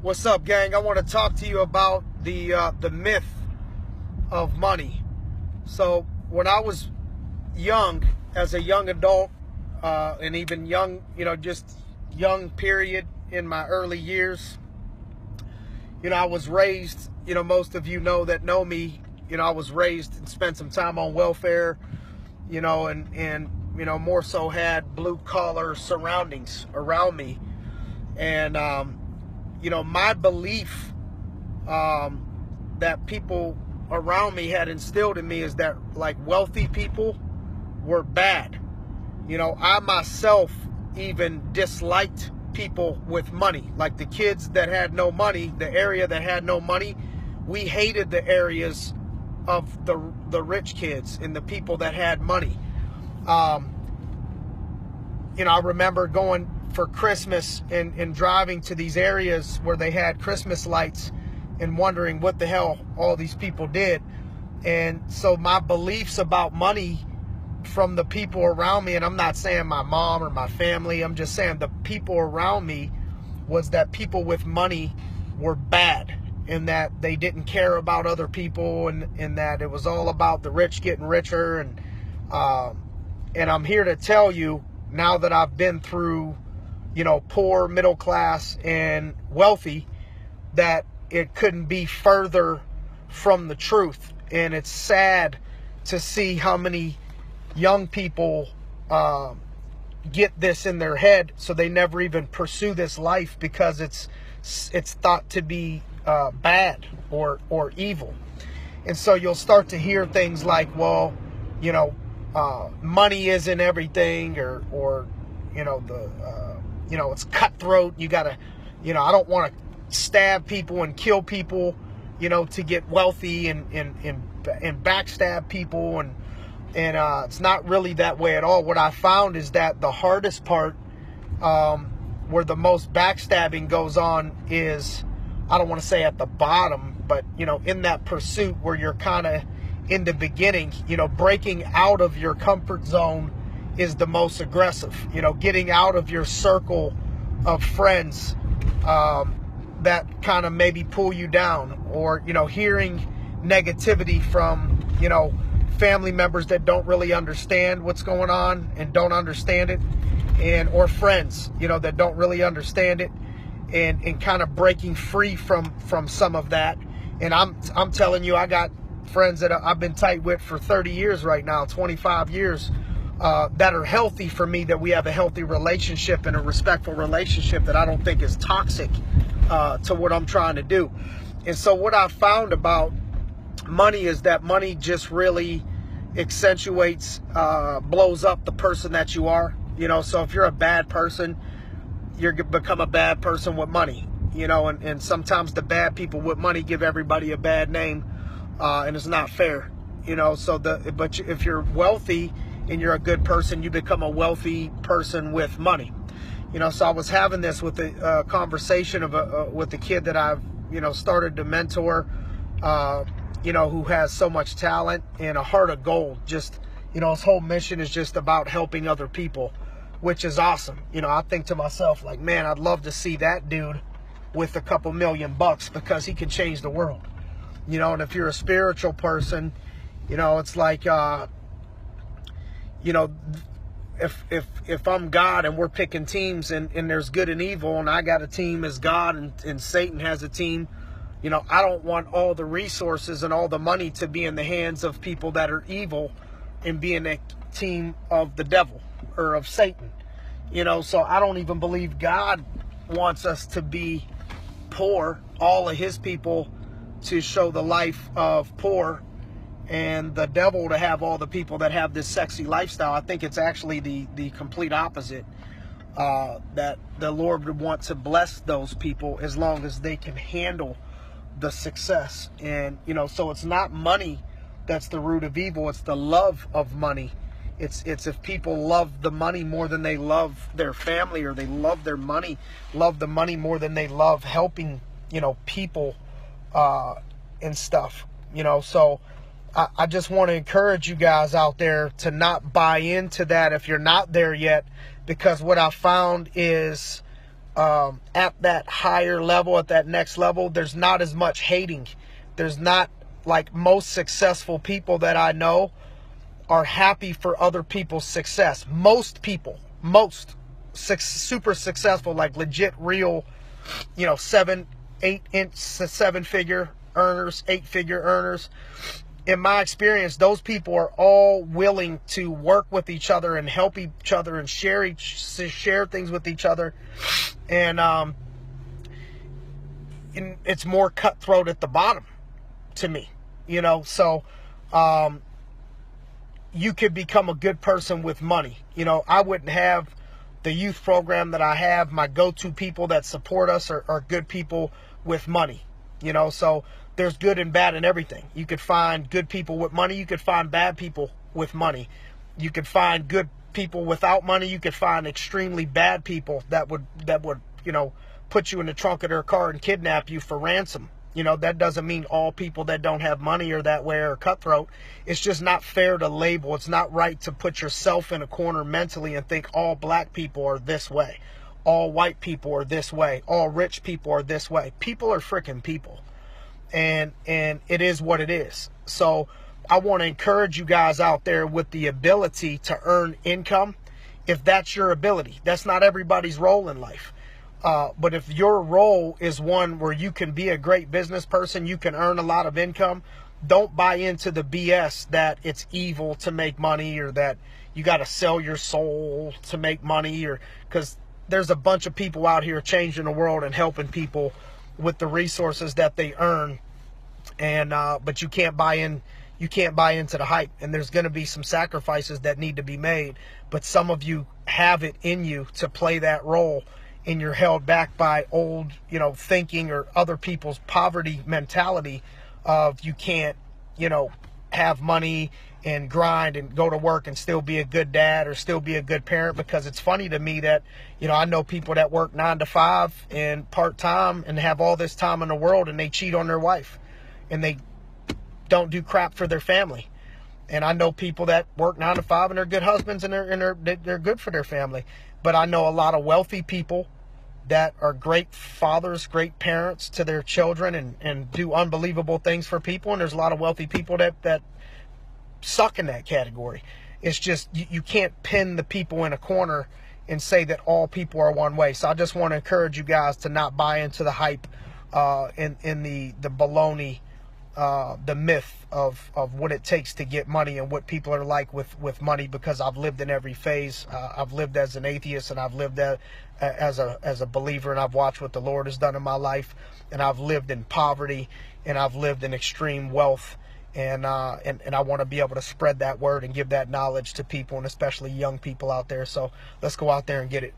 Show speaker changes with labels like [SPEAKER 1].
[SPEAKER 1] What's up, gang? I want to talk to you about the myth of money. So when I was young, as a young adult, and even young, just young period in my early years, I was raised, most of you that know me, I was raised and spent some time on welfare, and more so had blue collar surroundings around me. And, my belief that people around me had instilled in me is that, like, wealthy people were bad. I myself even disliked people with money. Like the kids that had no money, the area that had no money, we hated the areas of the rich kids and the people that had money. I remember going for Christmas and driving to these areas where they had Christmas lights and wondering what the hell all these people did. And so my beliefs about money from the people around me, and I'm not saying my mom or my family, I'm just saying the people around me, was that people with money were bad, and that they didn't care about other people, and that it was all about the rich getting richer. And I'm here to tell you, now that I've been through poor, middle class, and wealthy, that it couldn't be further from the truth. And it's sad to see how many young people get this in their head, so they never even pursue this life because it's thought to be bad or evil. And so you'll start to hear things like, well, money isn't everything, or it's cutthroat. You gotta, I don't want to stab people and kill people, to get wealthy, and backstab people, and it's not really that way at all. What I found is that the hardest part, where the most backstabbing goes on, is, I don't want to say at the bottom, but in that pursuit where you're kind of in the beginning, breaking out of your comfort zone is the most aggressive. Getting out of your circle of friends that kind of maybe pull you down, or hearing negativity from family members that don't really understand what's going on and don't understand it, or friends that don't really understand it, and kind of breaking free from some of that. And I'm telling you, I got friends that I've been tight with for 30 years right now, 25 years, that are healthy for me, that we have a healthy relationship and a respectful relationship that I don't think is toxic to what I'm trying to do. And so what I found about money is that money just really accentuates, blows up the person that you are. So if you're a bad person, you're become a bad person with money, and sometimes the bad people with money give everybody a bad name, and it's not fair, but if you're wealthy and you're a good person, you become a wealthy person with money. So I was having this with a conversation with a kid that I've, started to mentor, who has so much talent and a heart of gold. Just, his whole mission is just about helping other people, which is awesome. I think to myself, like, man, I'd love to see that dude with a couple $1,000,000, because he can change the world. And if you're a spiritual person, it's like, if I'm God and we're picking teams, and there's good and evil, and I got a team as God, and Satan has a team, I don't want all the resources and all the money to be in the hands of people that are evil and be in a team of the devil or of Satan. So I don't even believe God wants us to be poor, all of his people to show the life of poor, and the devil to have all the people that have this sexy lifestyle. I think it's actually the complete opposite, that the Lord would want to bless those people as long as they can handle the success. And so it's not money that's the root of evil, it's the love of money. It's if people love the money more than they love their family, or they love their money, love the money more than they love helping people and stuff. So I just want to encourage you guys out there to not buy into that if you're not there yet, because what I found is at that higher level, at that next level, there's not as much hating. There's not, like, most successful people that I know are happy for other people's success. Most people, super successful, like legit, real, 7, 8 7-figure earners, 8-figure earners. In my experience, those people are all willing to work with each other and help each other and share things with each other. And it's more cutthroat at the bottom to me, so you could become a good person with money. I wouldn't have the youth program that I have. My go-to people that support us are good people with money, so there's good and bad in everything. You could find good people with money. You could find bad people with money. You could find good people without money. You could find extremely bad people that would put you in the trunk of their car and kidnap you for ransom. That doesn't mean all people that don't have money are that way or cutthroat. It's just not fair to label. It's not right to put yourself in a corner mentally and think all black people are this way. All white people are this way. All rich people are this way. People are freaking people. And it is what it is. So I want to encourage you guys out there with the ability to earn income. If that's your ability, that's not everybody's role in life. But if your role is one where you can be a great business person, you can earn a lot of income, don't buy into the BS that it's evil to make money or that you got to sell your soul to make money, or because there's a bunch of people out here changing the world and helping people with the resources that they earn. And but you can't buy into the hype, and there's going to be some sacrifices that need to be made. But some of you have it in you to play that role, and you're held back by old, thinking or other people's poverty mentality of you can't, have money and grind and go to work and still be a good dad or still be a good parent. Because it's funny to me that, I know people that work 9 to 5 and part-time and have all this time in the world, and they cheat on their wife and they don't do crap for their family. And I know people that work 9 to 5 and they're good husbands and they're good for their family. But I know a lot of wealthy people that are great fathers, great parents to their children, and do unbelievable things for people. And there's a lot of wealthy people that suck in that category. It's just you can't pin the people in a corner and say that all people are one way. So I just want to encourage you guys to not buy into the hype, in the baloney, the myth of what it takes to get money and what people are like with money, because I've lived in every phase. I've lived as an atheist, and I've lived as a believer, and I've watched what the Lord has done in my life, and I've lived in poverty, and I've lived in extreme wealth, and I want to be able to spread that word and give that knowledge to people, and especially young people out there. So let's go out there and get it.